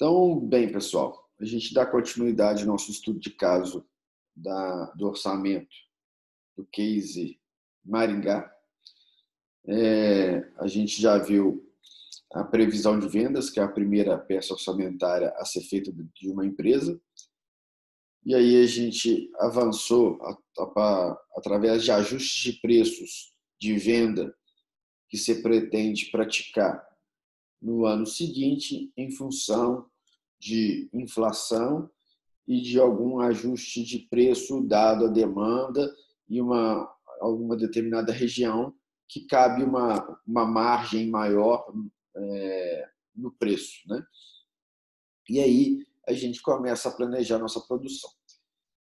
Então, bem, pessoal, a gente dá continuidade ao nosso estudo de caso do orçamento do case Maringá. A gente já viu a previsão de vendas, que é a primeira peça orçamentária a ser feita de uma empresa. E aí a gente avançou através de ajustes de preços de venda que se pretende praticar no ano seguinte em função de inflação e de algum ajuste de preço dado a demanda e alguma determinada região que cabe uma margem maior no preço, né? E aí a gente começa a planejar nossa produção.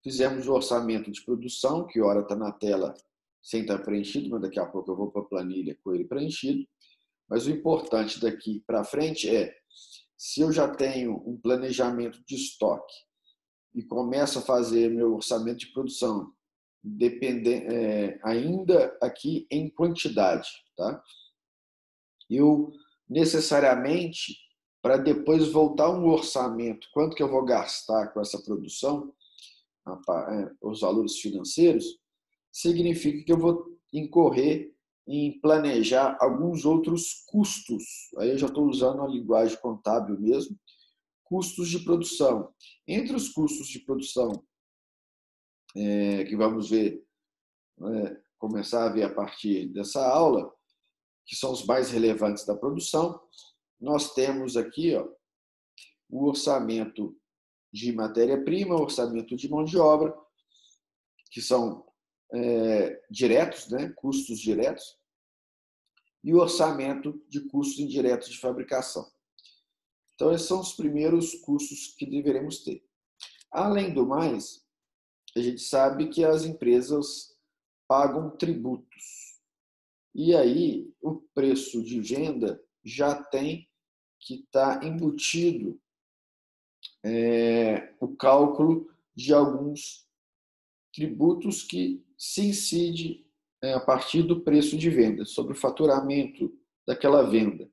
Fizemos o orçamento de produção, que ora está na tela sem estar preenchido, mas daqui a pouco eu vou para a planilha com ele preenchido. Mas o importante daqui para frente é, se eu já tenho um planejamento de estoque e começo a fazer meu orçamento de produção, ainda aqui em quantidade, tá? Eu necessariamente, para depois voltar um orçamento, quanto que eu vou gastar com essa produção, os valores financeiros, significa que eu vou incorrer em planejar alguns outros custos. Aí eu já estou usando a linguagem contábil mesmo, custos de produção. Entre os custos de produção que vamos ver, começar a ver a partir dessa aula, que são os mais relevantes da produção, nós temos aqui o orçamento de matéria-prima, o orçamento de mão de obra, que são diretos, né, custos diretos, e o orçamento de custos indiretos de fabricação. Então, esses são os primeiros custos que deveremos ter. Além do mais, a gente sabe que as empresas pagam tributos. E aí, o preço de venda já tem que estar embutido o cálculo de alguns tributos que se incide a partir do preço de venda, sobre o faturamento daquela venda.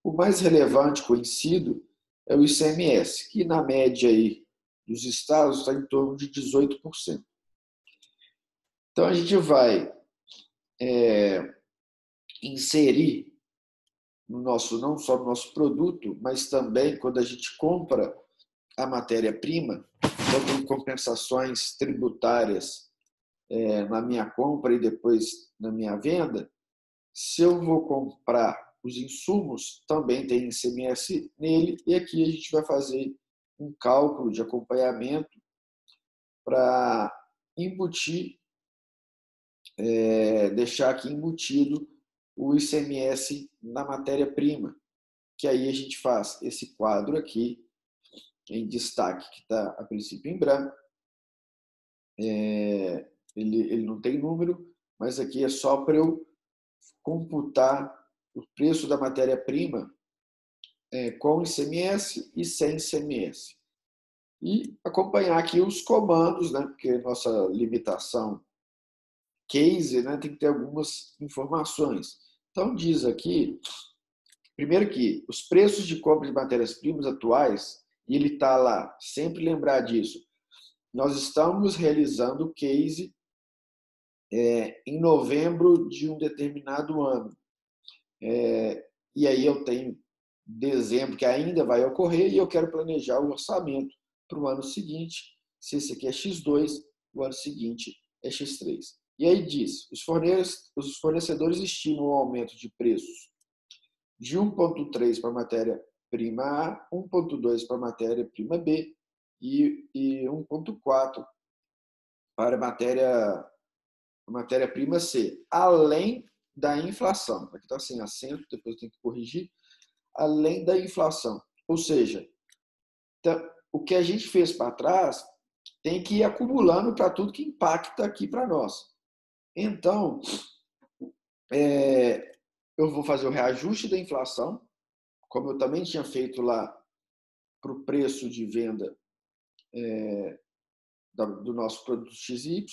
O mais relevante conhecido é o ICMS, que na média aí dos estados está em torno de 18%. Então a gente vai inserir não só no nosso produto, mas também quando a gente compra a matéria-prima, então tem compensações tributárias na minha compra e depois na minha venda. Se eu vou comprar os insumos, também tem ICMS nele, e aqui a gente vai fazer um cálculo de acompanhamento para embutir, deixar aqui embutido o ICMS na matéria-prima, que aí a gente faz esse quadro aqui em destaque, que está a princípio em branco. Ele não tem número, mas aqui é só para eu computar o preço da matéria-prima com ICMS e sem ICMS. E acompanhar aqui os comandos, né? Porque nossa limitação case, né, tem que ter algumas informações. Então, diz aqui, primeiro que os preços de compra de matérias-primas atuais, e ele está lá, sempre lembrar disso, nós estamos realizando o case em novembro de um determinado ano. E aí eu tenho dezembro que ainda vai ocorrer e eu quero planejar o orçamento para o ano seguinte. Se esse aqui é X2, o ano seguinte é X3. E aí diz, os fornecedores estimam um aumento de preços de 1,3 para a matéria-prima A, 1,2 para a matéria-prima B e 1,4 para a matéria-prima C, além da inflação. Aqui está sem acento, depois eu tenho que corrigir. Além da inflação. Ou seja, o que a gente fez para trás tem que ir acumulando para tudo que impacta aqui para nós. Então, eu vou fazer o reajuste da inflação, como eu também tinha feito lá para o preço de venda do nosso produto XY,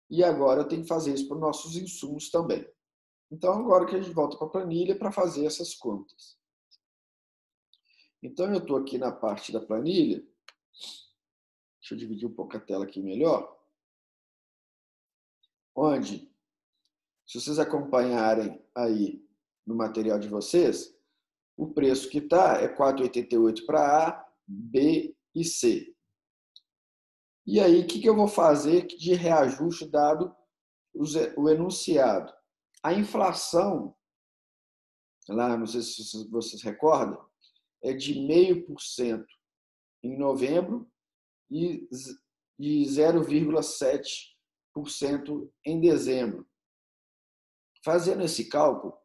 e agora eu tenho que fazer isso para os nossos insumos também. Então, agora que a gente volta para a planilha para fazer essas contas. Então, eu estou aqui na parte da planilha. Deixa eu dividir um pouco a tela aqui melhor. Onde, se vocês acompanharem aí no material de vocês, o preço que está é 4,88 para A, B e C. E aí, o que eu vou fazer de reajuste dado o enunciado? A inflação, lá, não sei se vocês recordam, é de 0,5% em novembro e 0,7% em dezembro. Fazendo esse cálculo,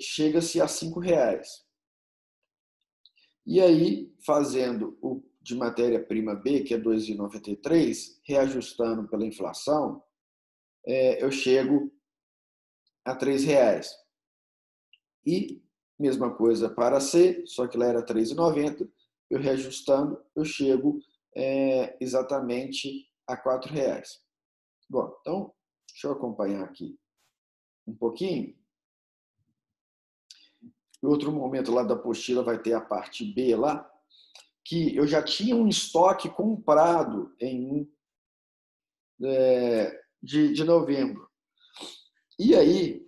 chega-se a R$ 5,00. E aí, fazendo o de matéria-prima B, que é 2,93, reajustando pela inflação, eu chego a R$ 3,00. E mesma coisa para C, só que lá era R$ 3,90, eu reajustando, eu chego exatamente a R$ 4,00. Bom, então, deixa eu acompanhar aqui um pouquinho. Em outro momento lá da apostila vai ter a parte B lá, que eu já tinha um estoque comprado de novembro. E aí,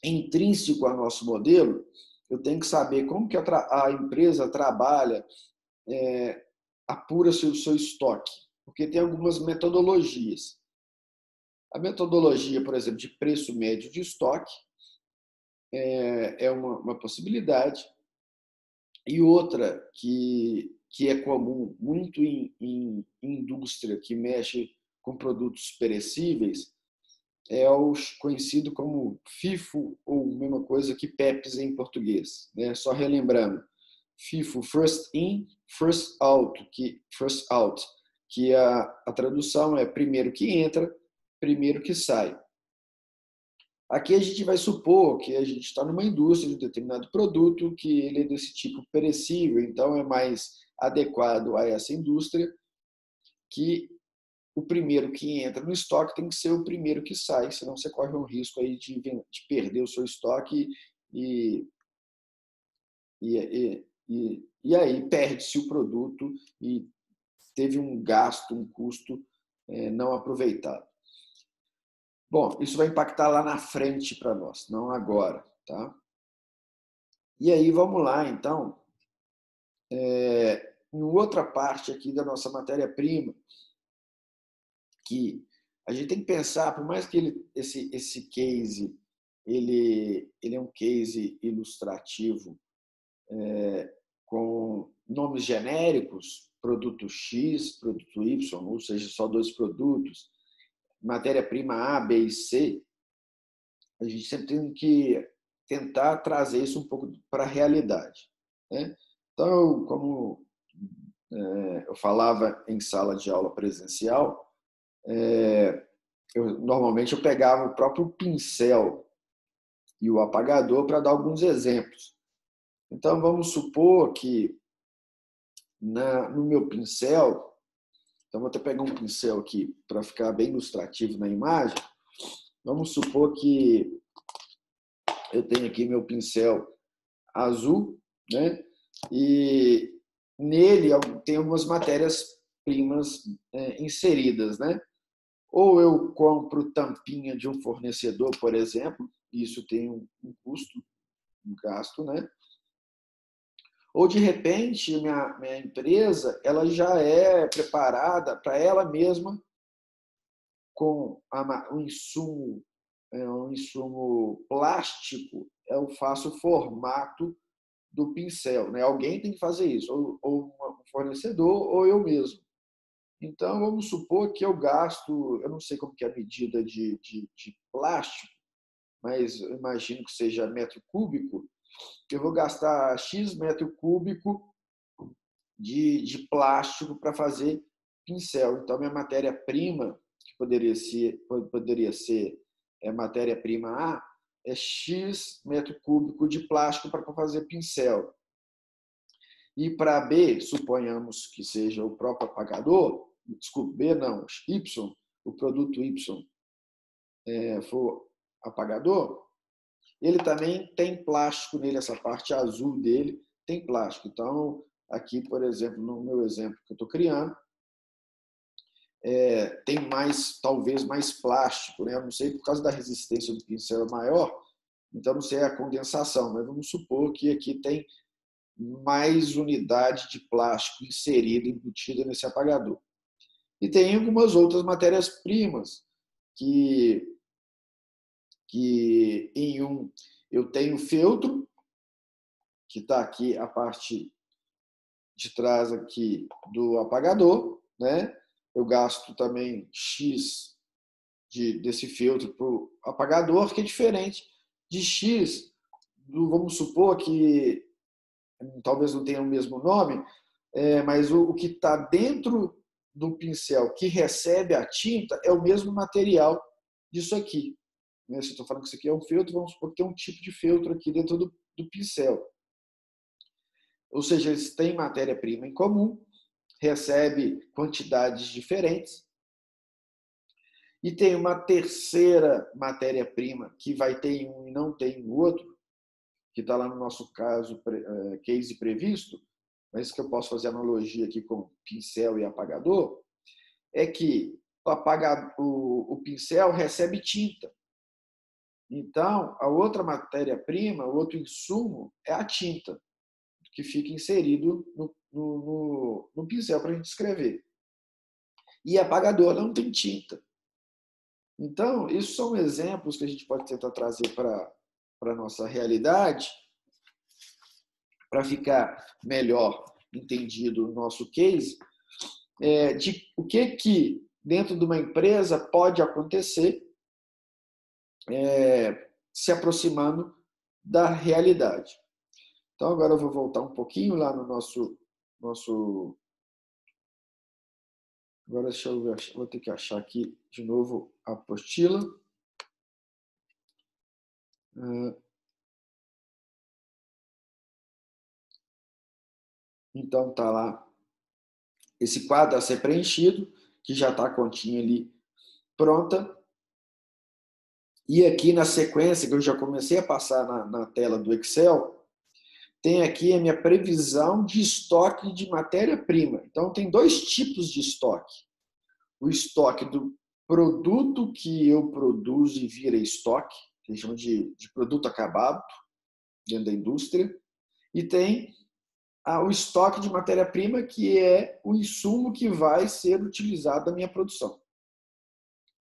intrínseco ao nosso modelo, eu tenho que saber como que a empresa trabalha, apura seu estoque, porque tem algumas metodologias. A metodologia, por exemplo, de preço médio de estoque é uma possibilidade. E outra que é comum muito em indústria que mexe com produtos perecíveis é o conhecido como FIFO, ou mesma coisa que PEPs em português. Né? Só relembrando, FIFO, First In, First Out, que a tradução é primeiro que entra, primeiro que sai. Aqui a gente vai supor que a gente está numa indústria de um determinado produto, que ele é desse tipo perecível, então é mais adequado a essa indústria que o primeiro que entra no estoque tem que ser o primeiro que sai, senão você corre um risco aí de perder o seu estoque e aí perde-se o produto e teve um gasto, um custo não aproveitado. Bom, isso vai impactar lá na frente para nós, não agora, tá? E aí vamos lá, então, em outra parte aqui da nossa matéria-prima, que a gente tem que pensar, por mais que esse case ele é um case ilustrativo com nomes genéricos, produto X, produto Y, ou seja, só dois produtos, matéria-prima A, B e C, a gente sempre tem que tentar trazer isso um pouco para a realidade. Né? Então, como eu falava em sala de aula presencial, normalmente eu pegava o próprio pincel e o apagador para dar alguns exemplos. Então, vamos supor que no meu pincel, então vou até pegar um pincel aqui para ficar bem ilustrativo na imagem. Vamos supor que eu tenho aqui meu pincel azul, né? E nele tem algumas matérias-primas inseridas, né? Ou eu compro tampinha de um fornecedor, por exemplo, isso tem um custo, um gasto, né? Ou, de repente, minha empresa ela já é preparada para ela mesma com um insumo plástico, eu faço o formato do pincel. Né? Alguém tem que fazer isso, ou um fornecedor, ou eu mesmo. Então, vamos supor que eu gasto, eu não sei como que é a medida de plástico, mas eu imagino que seja metro cúbico, eu vou gastar X metro cúbico de plástico para fazer pincel. Então, minha matéria-prima, que poderia ser matéria-prima A, é X metro cúbico de plástico para fazer pincel. E para B, suponhamos que seja o próprio apagador, desculpe, B não, Y, o produto Y for apagador, ele também tem plástico nele, essa parte azul dele, tem plástico. Então, aqui, por exemplo, no meu exemplo que eu estou criando, tem talvez mais plástico, né? Eu não sei, por causa da resistência do pincel é maior, então não sei a condensação, mas vamos supor que aqui tem mais unidade de plástico inserida, embutida nesse apagador. E tem algumas outras matérias-primas que em eu tenho feltro, que está aqui a parte de trás aqui do apagador, né? Eu gasto também X desse feltro para o apagador, que é diferente de X, vamos supor que talvez não tenha o mesmo nome, mas o que está dentro do pincel que recebe a tinta é o mesmo material disso aqui. Se eu estou falando que isso aqui é um feltro, vamos supor que tem um tipo de feltro aqui dentro do pincel. Ou seja, eles têm matéria-prima em comum, recebe quantidades diferentes, e tem uma terceira matéria-prima que vai ter em um e não tem no outro, que está lá no nosso caso, case previsto, mas que eu posso fazer analogia aqui com pincel e apagador, é que o pincel recebe tinta. Então, a outra matéria-prima, o outro insumo, é a tinta, que fica inserido no pincel para a gente escrever. E apagador não tem tinta. Então, isso são exemplos que a gente pode tentar trazer para a nossa realidade, para ficar melhor entendido o nosso case, de o que dentro de uma empresa pode acontecer se aproximando da realidade. Então, agora eu vou voltar um pouquinho lá no nosso... Agora deixa eu ver, vou ter que achar aqui de novo a apostila. Então, está lá esse quadro a ser preenchido, que já está a continha ali pronta. E aqui na sequência, que eu já comecei a passar na tela do Excel, tem aqui a minha previsão de estoque de matéria-prima. Então, tem dois tipos de estoque. O estoque do produto que eu produzo e vira estoque, que chama de produto acabado, dentro da indústria. E tem o estoque de matéria-prima, que é o insumo que vai ser utilizado na minha produção.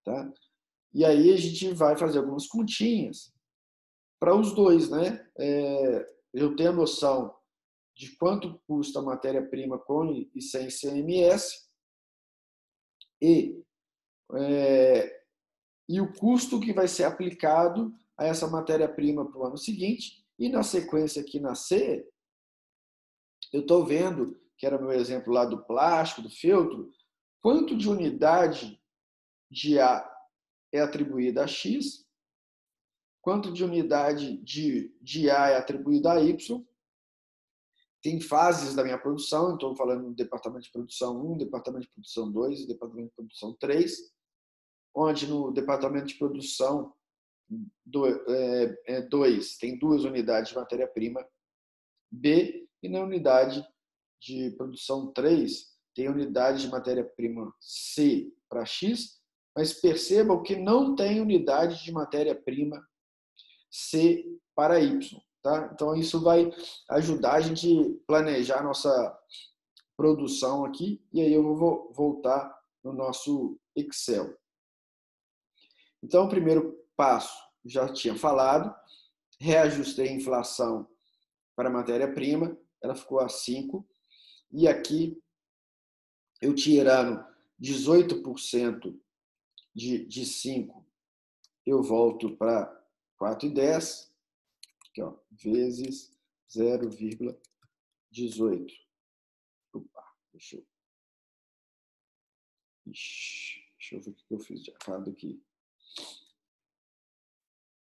Tá? E aí a gente vai fazer algumas continhas para os dois, né? Eu tenho a noção de quanto custa a matéria-prima com e sem ICMS e o custo que vai ser aplicado a essa matéria-prima para o ano seguinte. E na sequência aqui na C, eu estou vendo, que era o meu exemplo lá do plástico, do feltro, quanto de unidade de A é atribuída a X, quanto de unidade de A é atribuída a Y. Tem fases da minha produção, estou falando do departamento de produção 1, departamento de produção 2 e departamento de produção 3, onde no departamento de produção 2 tem 2 unidades de matéria-prima B, e na unidade de produção 3 tem unidade de matéria-prima C para X, mas percebam que não tem unidade de matéria-prima C para Y. Tá? Então, isso vai ajudar a gente a planejar a nossa produção aqui, e aí eu vou voltar no nosso Excel. Então, o primeiro passo, já tinha falado, reajustei a inflação para a matéria-prima, ela ficou a 5, e aqui eu tirando 18% de 5, eu volto para 4,10, aqui, ó, vezes 0,18. Opa, deixa eu ver o que eu fiz de errado aqui.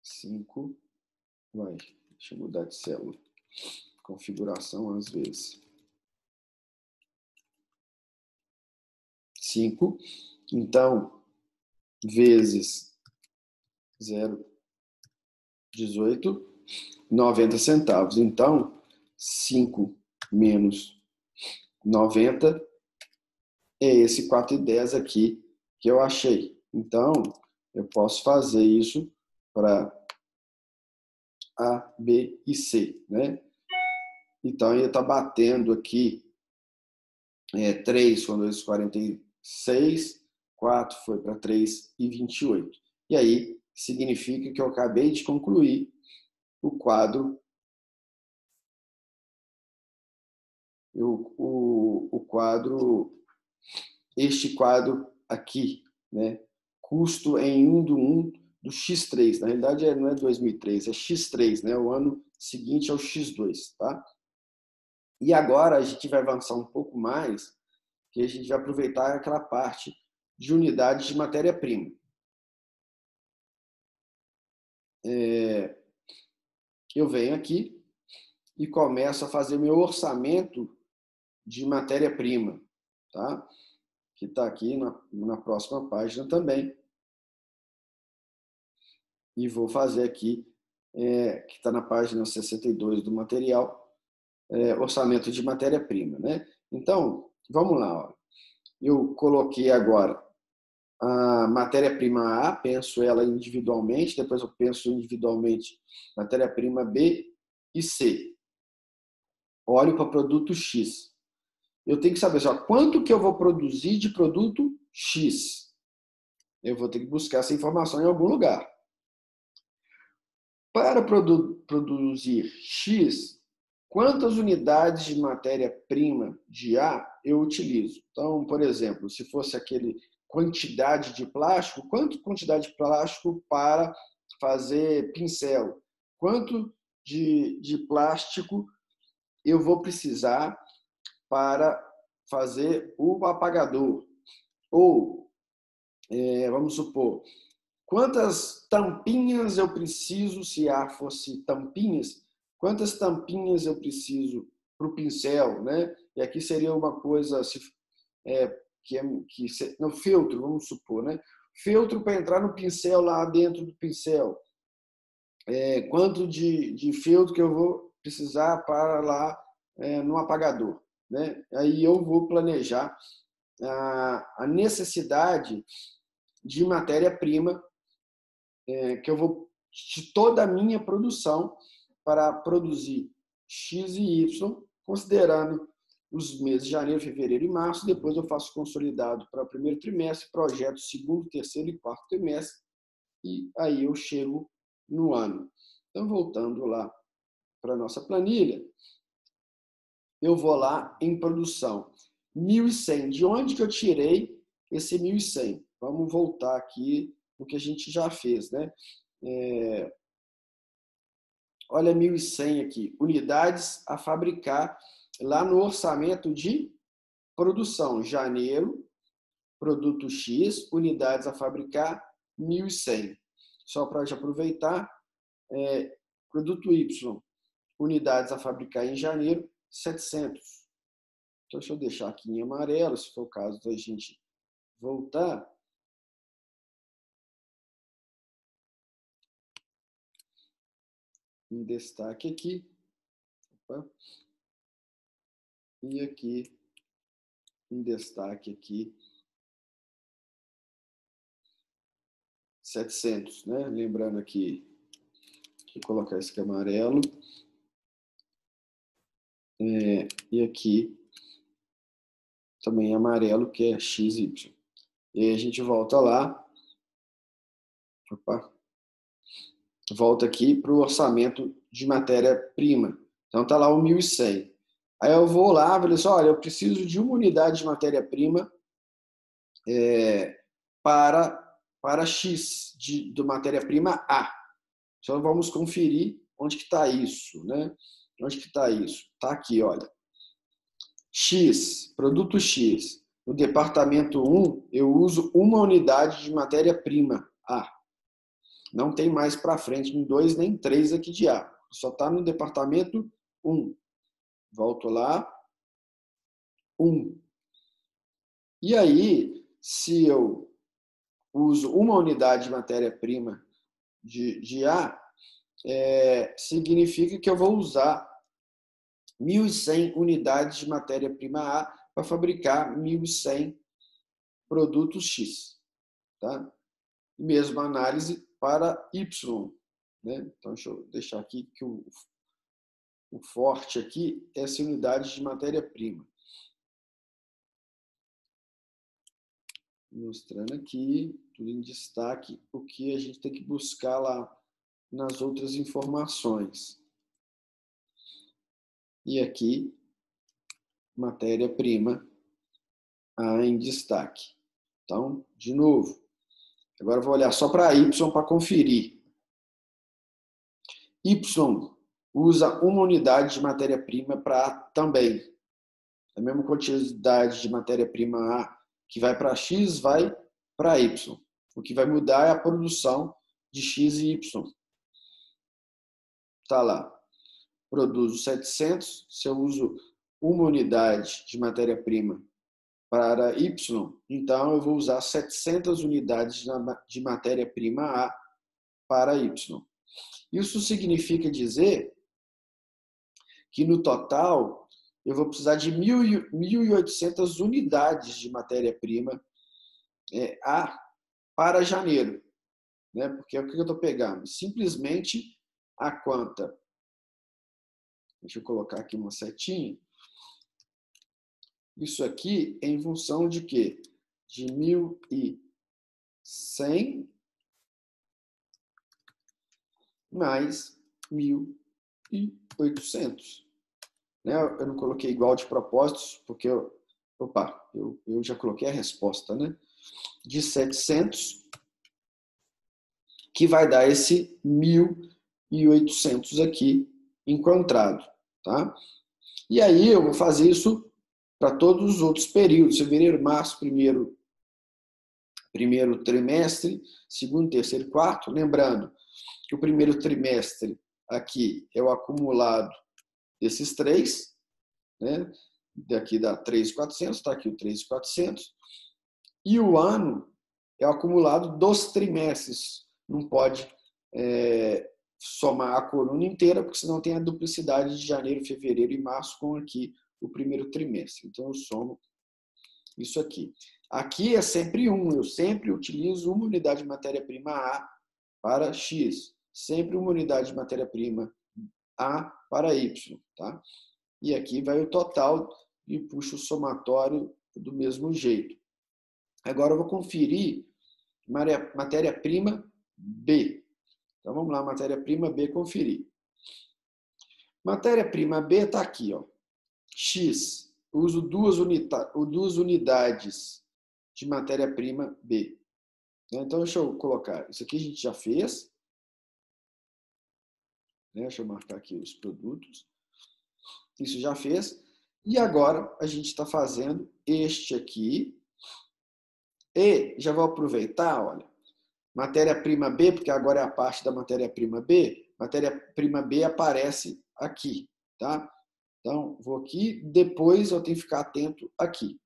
5, deixa eu mudar de célula. Configuração às vezes. 5, então, vezes 0,18, 90 centavos. Então, 5 menos 90 é esse 4,10 aqui que eu achei. Então, eu posso fazer isso para A, B e C, né? Então, ele está batendo aqui 3 foi 2,46, 4 foi para 3,28. E aí, significa que eu acabei de concluir o quadro, este quadro aqui, né? Custo em 1 do X3. Na realidade, não é 2003, é X3, né? O ano seguinte é o X2, tá? E agora a gente vai avançar um pouco mais, que a gente vai aproveitar aquela parte de unidades de matéria-prima. Eu venho aqui e começo a fazer meu orçamento de matéria-prima, tá? Que está aqui na próxima página também. E vou fazer aqui, que está na página 62 do material, orçamento de matéria-prima, né? Então, vamos lá. Ó. Eu coloquei agora a matéria-prima A, penso ela individualmente, depois eu penso individualmente matéria-prima B e C. Olho para produto X. Eu tenho que saber só quanto que eu vou produzir de produto X. Eu vou ter que buscar essa informação em algum lugar. Para produzir X, quantas unidades de matéria-prima de A eu utilizo? Então, por exemplo, se fosse aquele quantidade de plástico, quanto quantidade de plástico para fazer pincel? Quanto de plástico eu vou precisar para fazer o apagador? Ou, vamos supor, quantas tampinhas eu preciso, se A fosse tampinhas, quantas tampinhas eu preciso para o pincel, né? E aqui seria uma coisa no filtro, vamos supor, né? Filtro para entrar no pincel lá dentro do pincel. Quanto de filtro que eu vou precisar para lá no apagador, né? Aí eu vou planejar a necessidade de matéria-prima que eu vou de toda a minha produção para produzir X e Y, considerando os meses de janeiro, fevereiro e março. Depois eu faço consolidado para o primeiro trimestre, projeto segundo, terceiro e quarto trimestre, e aí eu chego no ano. Então, voltando lá para a nossa planilha, eu vou lá em produção. 1.100. De onde que eu tirei esse 1.100? Vamos voltar aqui no que a gente já fez, né? Olha 1.100 aqui. Unidades a fabricar lá no orçamento de produção. Janeiro, produto X, unidades a fabricar, 1.100. Só para te aproveitar, produto Y, unidades a fabricar em janeiro, 700. Então, deixa eu deixar aqui em amarelo, se for o caso da gente voltar. Em destaque aqui. Opa. E aqui, em destaque aqui, 700, né? Lembrando aqui que colocar esse aqui amarelo. E aqui também amarelo, que é XY. E aí a gente volta lá. Opa. Volta aqui para o orçamento de matéria-prima. Então tá lá o 1.100. Aí eu vou lá e falo assim, olha, eu preciso de uma unidade de matéria-prima para X de matéria-prima A. Então vamos conferir onde que está isso, né? Onde que está isso? Está aqui, olha. X, produto X. No departamento 1, eu uso uma unidade de matéria-prima A. Não tem mais para frente, nem 2, nem 3 aqui de A. Só está no departamento 1. Volto lá. 1. E aí, se eu uso uma unidade de matéria-prima de A, significa que eu vou usar 1.100 unidades de matéria-prima A para fabricar 1.100 produtos X. Tá? Mesma análise para Y. Né? Então, deixa eu deixar aqui que o forte aqui é essa unidade de matéria-prima. Mostrando aqui, tudo em destaque, o que a gente tem que buscar lá nas outras informações. E aqui, matéria-prima A em destaque. Então, de novo, agora eu vou olhar só para Y para conferir. Y usa uma unidade de matéria-prima para A também. A mesma quantidade de matéria-prima A que vai para X vai para Y. O que vai mudar é a produção de X e Y. Está lá. Produzo 700. Se eu uso uma unidade de matéria-prima para Y, então eu vou usar 700 unidades de matéria-prima A para Y. Isso significa dizer que no total eu vou precisar de 1.800 unidades de matéria-prima A para janeiro. Né? Porque o que eu estou pegando? Simplesmente a quanta? Deixa eu colocar aqui uma setinha. Isso aqui é em função de quê? De 1.100 mais 1.800. Né? Eu não coloquei igual de propósito, porque eu já coloquei a resposta, né? De 700, que vai dar esse 1.800 aqui encontrado. Tá? E aí eu vou fazer isso para todos os outros períodos, fevereiro, março, primeiro trimestre, segundo, terceiro e quarto. Lembrando que o primeiro trimestre aqui é o acumulado desses três, né? Daqui dá 3.400, está aqui o 3.400. E o ano é o acumulado dos trimestres. Não pode somar a coluna inteira, porque senão tem a duplicidade de janeiro, fevereiro e março com aqui o primeiro trimestre. Então, eu somo isso aqui. Aqui é sempre 1. Eu sempre utilizo uma unidade de matéria-prima A para X. Sempre uma unidade de matéria-prima A para Y. Tá? E aqui vai o total e puxo o somatório do mesmo jeito. Agora eu vou conferir matéria-prima B. Então vamos lá, matéria-prima B, conferir. Matéria-prima B está aqui, ó. X. Eu uso duas unidades de matéria-prima B. Então deixa eu colocar. Isso aqui a gente já fez. Deixa eu marcar aqui os produtos. Isso já fez. E agora a gente está fazendo este aqui. E já vou aproveitar, olha, matéria-prima B, porque agora é a parte da matéria-prima B. Matéria-prima B aparece aqui, tá? Então, vou aqui, depois eu tenho que ficar atento aqui.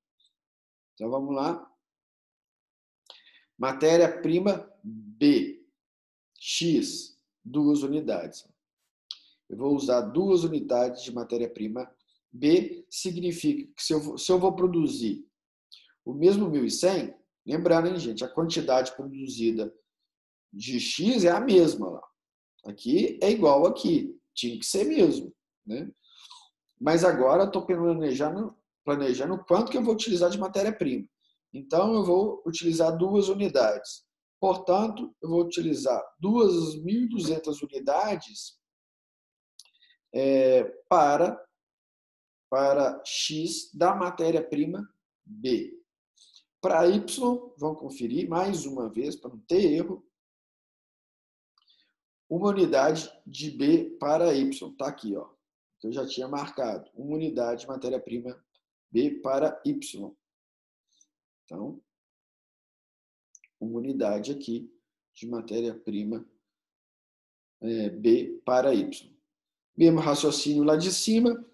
Então, vamos lá. Matéria-prima B, X, 2 unidades. Eu vou usar 2 unidades de matéria-prima B, significa que se eu vou produzir o mesmo 1.100, lembrando, hein, gente, a quantidade produzida de X é a mesma lá. Aqui é igual aqui, tinha que ser mesmo, né? Mas agora eu estou planejando quanto que eu vou utilizar de matéria-prima. Então, eu vou utilizar 2 unidades. Portanto, eu vou utilizar 2.200 unidades para X da matéria-prima B. Para Y, vamos conferir mais uma vez, para não ter erro. Uma unidade de B para Y. Está aqui, ó. Eu já tinha marcado. Uma unidade de matéria-prima B para Y. Então, uma unidade aqui de matéria-prima B para Y. Mesmo raciocínio lá de cima.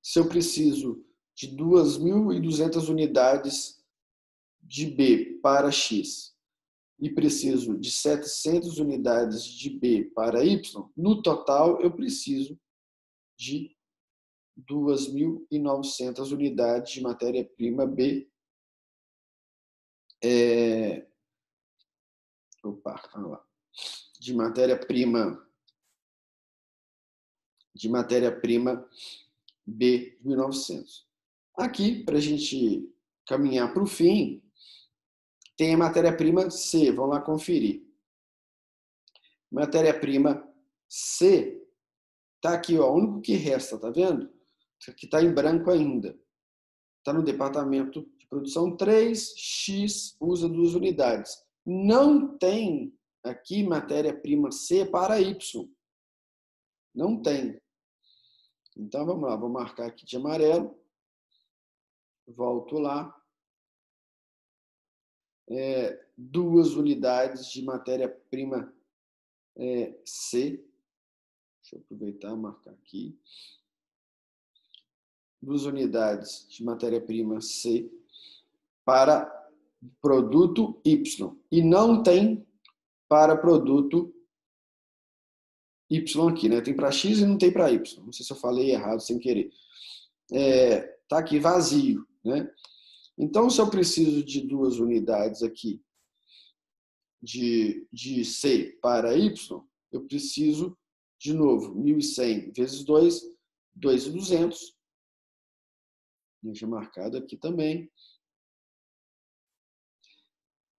Se eu preciso de 2.200 unidades de B para X e preciso de 700 unidades de B para Y, no total eu preciso de 2.900 unidades de matéria-prima B. De matéria-prima B de 1900. Aqui, para a gente caminhar para o fim, tem a matéria-prima C. Vamos lá conferir. Matéria-prima C está aqui, ó, o único que resta, tá vendo? Que está em branco ainda. Está no departamento de produção 3, X usa 2 unidades. Não tem aqui matéria-prima C para Y. Não tem. Então, vamos lá, vou marcar aqui de amarelo. Volto lá. 2 unidades de matéria-prima C. Deixa eu aproveitar e marcar aqui. 2 unidades de matéria-prima C para produto Y. E não tem para produto Y aqui, né? Tem para X e não tem para Y. Não sei se eu falei errado sem querer. Tá aqui vazio, né? Então, se eu preciso de 2 unidades aqui de C para Y, eu preciso, de novo, 1.100 vezes 2, 2.200. Deixa marcado aqui também.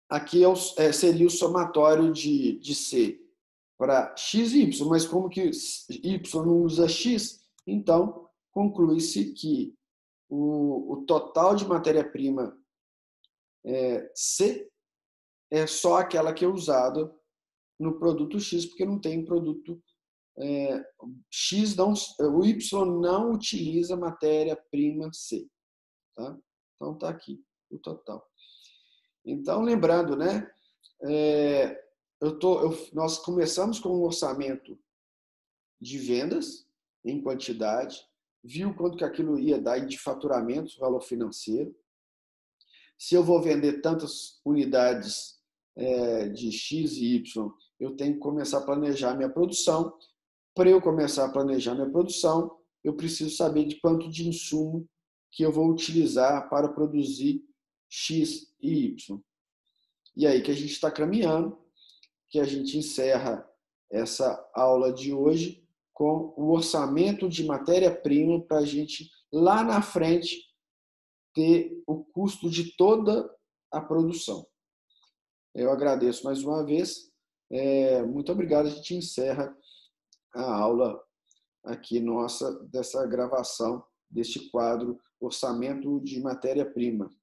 Aqui seria o somatório de C para X e Y, mas como que Y não usa X, então conclui-se que o total de matéria-prima C é só aquela que é usada no produto X, porque não tem produto X, o Y não utiliza matéria-prima C. Tá? Então está aqui o total. Então, lembrando, né? Nós começamos com um orçamento de vendas em quantidade, viu quanto que aquilo ia dar de faturamento, valor financeiro. Se eu vou vender tantas unidades de X e Y, eu tenho que começar a planejar minha produção. Para eu começar a planejar minha produção, eu preciso saber de quanto de insumo que eu vou utilizar para produzir X e Y. E aí que a gente está caminhando, que a gente encerra essa aula de hoje com o orçamento de matéria-prima para a gente, lá na frente, ter o custo de toda a produção. Eu agradeço mais uma vez. Muito obrigado. A gente encerra a aula aqui nossa dessa gravação deste quadro Orçamento de Matéria-Prima.